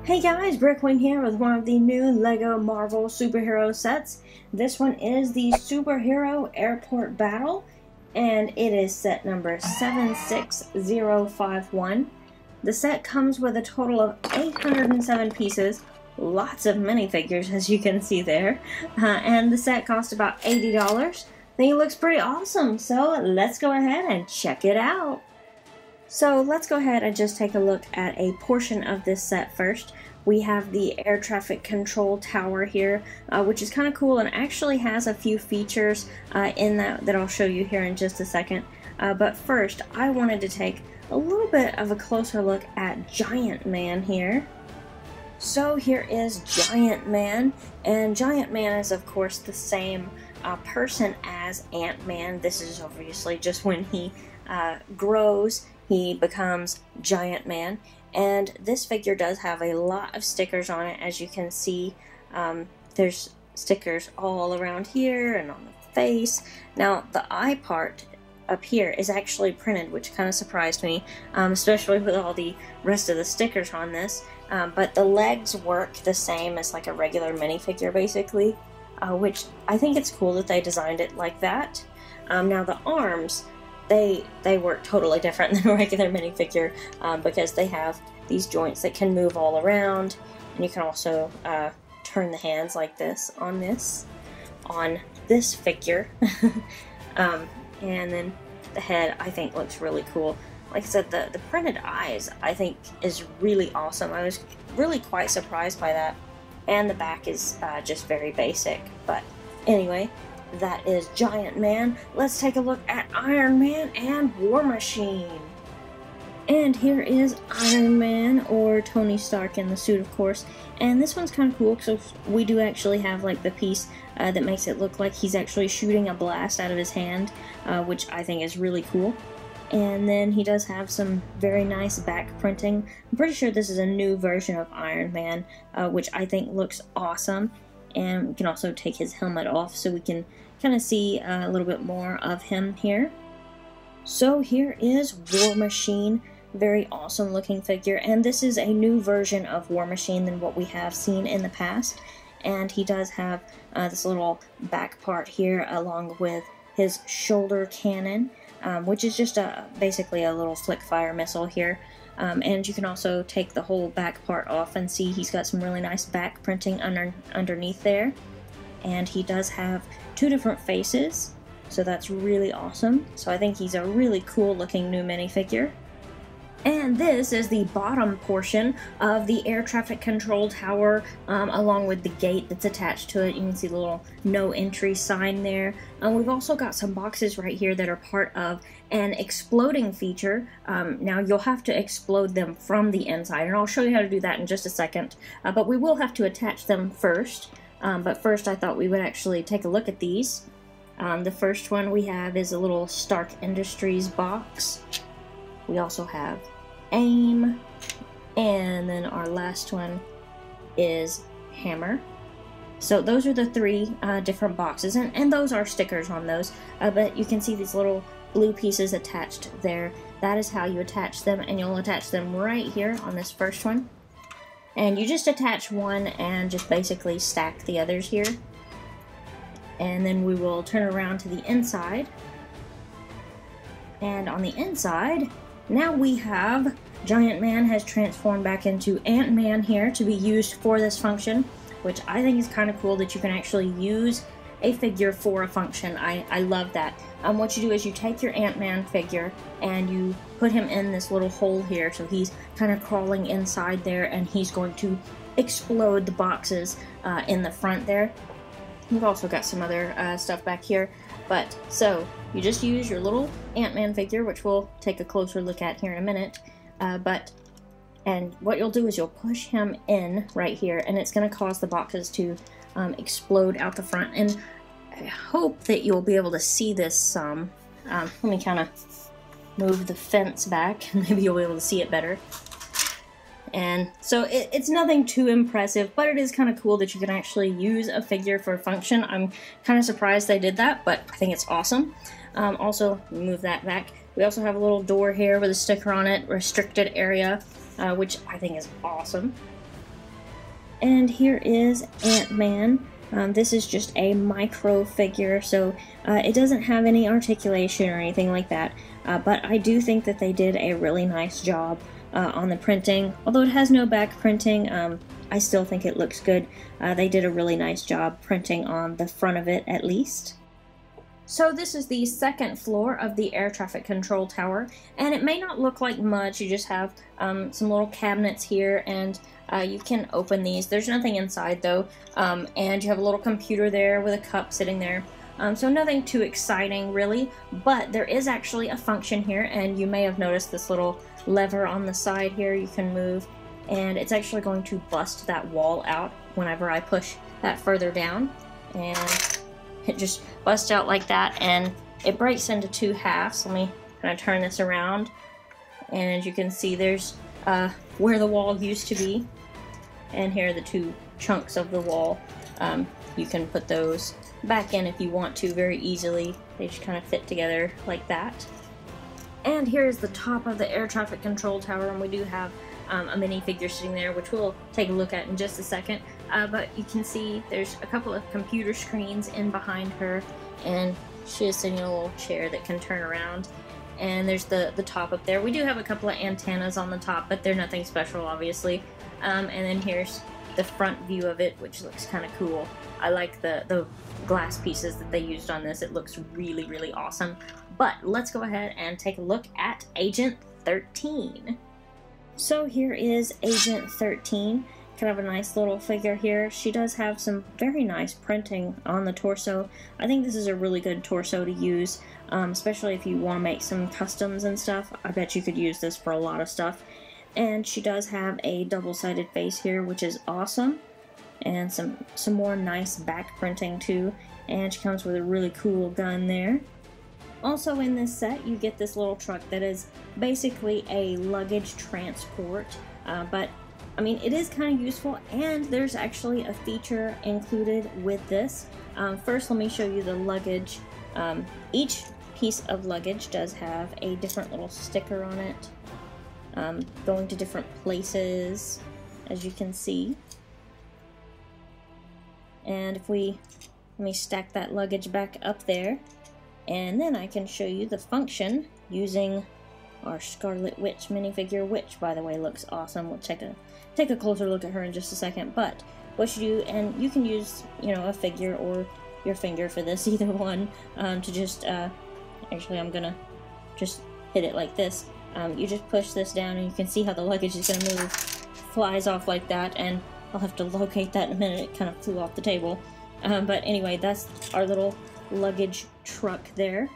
Hey guys, Brickwing here with one of the new LEGO Marvel superhero sets. This one is the Superhero Airport Battle, and it is set number 76051. The set comes with a total of 807 pieces, lots of minifigures as you can see there, and the set cost about $80. I think it looks pretty awesome, so let's go ahead and check it out. So let's go ahead and just take a look at a portion of this set first. We have the air traffic control tower here, which is kind of cool and actually has a few features in that I'll show you here in just a second. But first, I wanted to take a little bit of a closer look at Giant Man here. So here is Giant Man, and Giant Man is of course the same person as Ant-Man. This is obviously just when he grows, he becomes Giant Man, and this figure does have a lot of stickers on it. As you can see, there's stickers all around here and on the face. Now the eye part up here is actually printed, which kind of surprised me, especially with all the rest of the stickers on this, but the legs work the same as like a regular minifigure basically, which I think it's cool that they designed it like that. Now the arms, they work totally different than a regular minifigure because they have these joints that can move all around, and you can also turn the hands like this on this figure. And then the head, I think, looks really cool. Like I said, the printed eyes, I think, is really awesome. I was really quite surprised by that. And the back is just very basic. But anyway, that is Giant Man. Let's take a look at Iron Man and War Machine. And here is Iron Man, or Tony Stark in the suit, of course. And this one's kind of cool, so we do actually have like the piece that makes it look like he's actually shooting a blast out of his hand, which I think is really cool. And then he does have some very nice back printing. I'm pretty sure this is a new version of Iron Man, which I think looks awesome. And we can also take his helmet off so we can kind of see a little bit more of him here. So here is War Machine. Very awesome looking figure, and this is a new version of War Machine than what we have seen in the past. And he does have this little back part here along with his shoulder cannon, which is just basically a little flick fire missile here. And you can also take the whole back part off and see he's got some really nice back printing underneath there. And he does have two different faces, so that's really awesome. So I think he's a really cool looking new minifigure. And this is the bottom portion of the air traffic control tower, along with the gate that's attached to it. You can see the little no entry sign there. We've also got some boxes right here that are part of an exploding feature. Now you'll have to explode them from the inside, and I'll show you how to do that in just a second. But we will have to attach them first. But first I thought we would actually take a look at these. The first one we have is a little Stark Industries box. We also have AIM, and then our last one is Hammer. So those are the three different boxes, and those are stickers on those, but you can see these little blue pieces attached there. That is how you attach them, and you'll attach them right here on this first one. And you just attach one and just basically stack the others here. And then we will turn around to the inside. And on the inside, now we have Giant Man has transformed back into Ant-Man here to be used for this function, which I think is kind of cool that you can actually use a figure for a function. I love that. What you do is you take your Ant-Man figure and you put him in this little hole here, so he's kind of crawling inside there, and he's going to explode the boxes in the front there. We've also got some other stuff back here. But, so, you just use your little Ant-Man figure, which we'll take a closer look at here in a minute, and what you'll do is you'll push him in right here, and it's going to cause the boxes to explode out the front, and I hope that you'll be able to see this some. Let me kind of move the fence back, and maybe you'll be able to see it better. And so it's nothing too impressive, but it is kind of cool that you can actually use a figure for a function. I'm kind of surprised they did that, but I think it's awesome. Also, move that back. We also have a little door here with a sticker on it, restricted area, which I think is awesome. And here is Ant-Man. This is just a micro figure, so it doesn't have any articulation or anything like that, but I do think that they did a really nice job on the printing. Although it has no back printing, I still think it looks good. They did a really nice job printing on the front of it, at least. So this is the second floor of the air traffic control tower, and it may not look like much. You just have some little cabinets here, and you can open these. There's nothing inside though, and you have a little computer there with a cup sitting there. So nothing too exciting really, but there is actually a function here, and you may have noticed this little lever on the side here you can move, and it's actually going to bust that wall out whenever I push that further down, and it just busts out like that, and it breaks into two halves. Let me kind of turn this around, and as you can see, there's where the wall used to be, and here are the two chunks of the wall. You can put those back in if you want to very easily. They just kind of fit together like that. And here's the top of the air traffic control tower, and we do have a minifigure sitting there, which we'll take a look at in just a second. But you can see there's a couple of computer screens in behind her, and she is sitting in a little chair that can turn around. And there's the top up there. We do have a couple of antennas on the top, but they're nothing special, obviously. And then here's the front view of it, which looks kind of cool. I like the glass pieces that they used on this. It looks really, really awesome. But let's go ahead and take a look at Agent 13. So here is Agent 13. Kind of a nice little figure here. She does have some very nice printing on the torso. I think this is a really good torso to use, especially if you want to make some customs and stuff. I bet you could use this for a lot of stuff. And she does have a double-sided face here, which is awesome. And some more nice back printing too. And she comes with a really cool gun there. Also in this set, you get this little truck that is basically a luggage transport, but I mean, it is kind of useful, and there's actually a feature included with this. First, let me show you the luggage. Each piece of luggage does have a different little sticker on it, going to different places, as you can see. And if let me stack that luggage back up there, and then I can show you the function using our Scarlet Witch minifigure, which, by the way, looks awesome. We'll take a closer look at her in just a second. But what you do, and you can use, you know, a figure or your finger for this, either one, to just, actually I'm gonna just hit it like this. You just push this down, and you can see how the luggage is gonna move, flies off like that, and I'll have to locate that in a minute. It kind of flew off the table. But anyway, that's our little luggage truck there.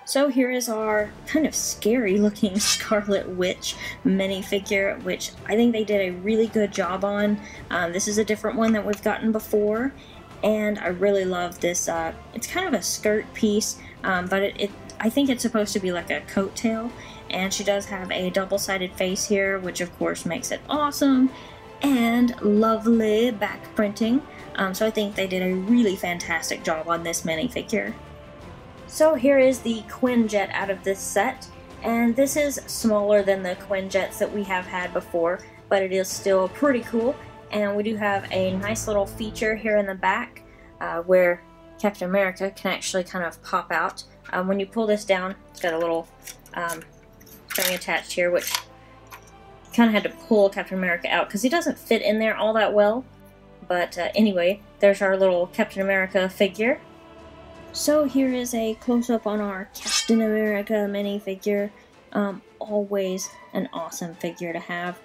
So here is our kind of scary looking Scarlet Witch minifigure, which I think they did a really good job on. This is a different one that we've gotten before, and I really love this. It's kind of a skirt piece, but I think it's supposed to be like a coattail, and she does have a double-sided face here, which of course makes it awesome, and lovely back printing. So I think they did a really fantastic job on this minifigure. So here is the Quinjet out of this set, and this is smaller than the Quinjets that we have had before, but it is still pretty cool. And we do have a nice little feature here in the back where Captain America can actually kind of pop out. When you pull this down, it's got a little string attached here, which kind of had to pull Captain America out because he doesn't fit in there all that well. But anyway, there's our little Captain America figure. So here is a close-up on our Captain America minifigure. Always an awesome figure to have.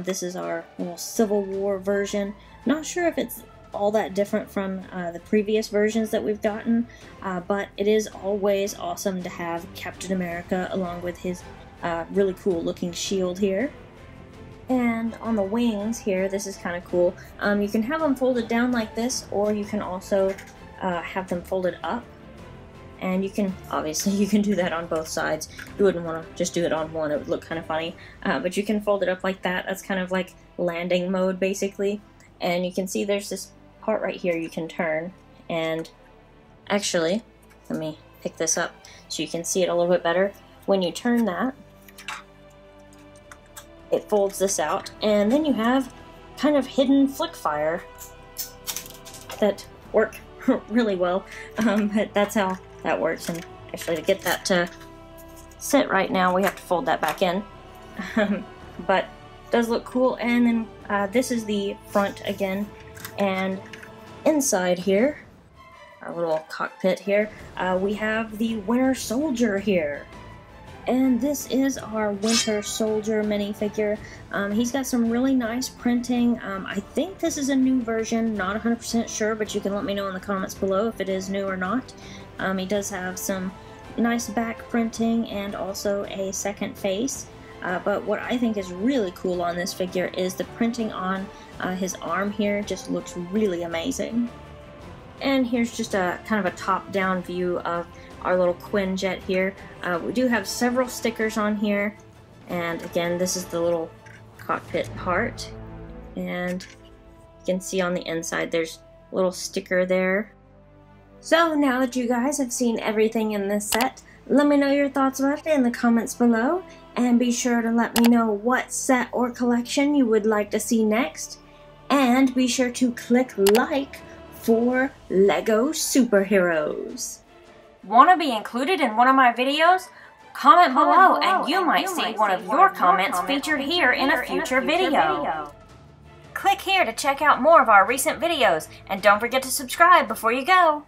This is our little Civil War version. Not sure if it's all that different from the previous versions that we've gotten, but it is always awesome to have Captain America along with his really cool looking shield here. And on the wings here, this is kind of cool. You can have them folded down like this, or you can also have them folded up. And you can, obviously, you can do that on both sides. You wouldn't want to just do it on one, it would look kind of funny. But you can fold it up like that. That's kind of like landing mode, basically. And you can see there's this part right here you can turn. And actually, let me pick this up so you can see it a little bit better. When you turn that, it folds this out, and then you have kind of hidden flick fire that work really well. But that's how that works. And actually, to get that to sit right now, we have to fold that back in. But it does look cool. And then this is the front again. And inside here, our little cockpit here, we have the Winter Soldier here. And this is our Winter Soldier minifigure. He's got some really nice printing. I think this is a new version, not 100% sure, but you can let me know in the comments below if it is new or not. He does have some nice back printing and also a second face. But what I think is really cool on this figure is the printing on his arm here. Just looks really amazing. And here's just a kind of a top-down view of our little Quinjet here. We do have several stickers on here, and again, this is the little cockpit part, and you can see on the inside there's a little sticker there. So now that you guys have seen everything in this set, let me know your thoughts about it in the comments below, and be sure to let me know what set or collection you would like to see next, and be sure to click like for LEGO Superheroes. Want to be included in one of my videos? Comment below and you might see one of your comments featured here in a future video. Click here to check out more of our recent videos, and don't forget to subscribe before you go.